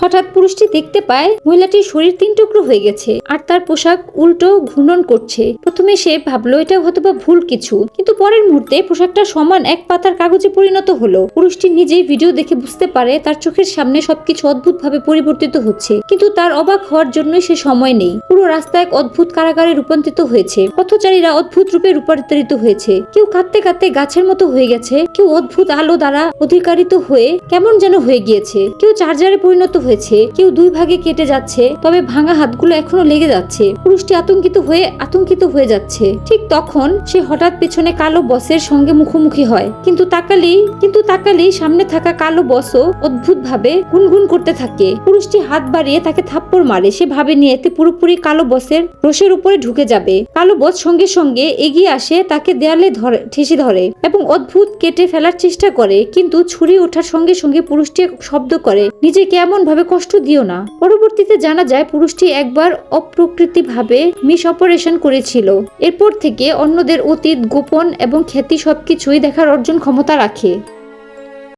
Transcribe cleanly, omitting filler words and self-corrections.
হঠাৎ পুরুষটি দেখতে পায় মহিলাটির শরীর 3 টুকরো হয়ে গেছে আর তার পোশাক উল্টো ঘূর্ণন করছে। প্রথমে সে ভাবলো এটা হয়তোবা ভুল কিছু, কিন্তু পরের মুহূর্তে পোশাকটা সমান এক পাতার কাগজে পরিণত হলো। পুরুষটি নিজেই ভিডিও দেখে বুঝতে পারে তার চোখের সামনে সবকিছু অদ্ভুতভাবে পরিবর্তিত হচ্ছে, কিন্তু তার অবাক হওয়ার জন্য সে সময় নেই। পুরো রাস্তা এক অদ্ভুত কারাগারে রূপান্তরিত হয়েছে। পথচারীরা অদ্ভুত রূপে রূপান্তরিত হয়েছে। কেউ কাঁদতে কাঁদতে গাছের মতো হয়ে গেছে, কেউ অদ্ভুত আলো দ্বারা অধিকারিত হয়ে কেমন যেন হয়ে গিয়েছে, কেউ চার্জারে পরিণত হয়েছে, কেউ 2 ভাগে কেটে যাচ্ছে, তবে ভাঙা হাতগুলো এখনো লেগে যাচ্ছে। পুরুষটি আতঙ্কিত হয়ে যাচ্ছে। ঠিক তখন সে হঠাৎ পেছনে কালো বসের সঙ্গে মুখোমুখি হয়, কিন্তু তাকালেই সামনে থাকা কালো বসও অদ্ভুত ভাবে গুনগুন করতে থাকে। পুরুষটি হাত বাড়িয়ে তাকে থাপ্পড় মারে। সে ভাবেনি এতে পুরোপুরি কালো বসের রোষের উপরে ঢুকে যাবে। কালো বস সঙ্গে সঙ্গে এগিয়ে আসে, তাকে দেয়ালে ঠেসে ধরে এবং অদ্ভুত কেটে ফেলার চেষ্টা করে, কিন্তু ছুরি ওঠার সঙ্গে সঙ্গে পুরুষটি শব্দ করে, নিজেকে এমন ভাবে কষ্ট দিও না। পরবর্তীতে জানা যায় পুরুষটি একবার অপ্রকৃতি ভাবে মিস অপারেশন করেছিল। এরপর থেকে অন্যদের অতীত, গোপন এবং খ্যাতি সবকিছুই দেখার অর্জন ক্ষমতা রাখে।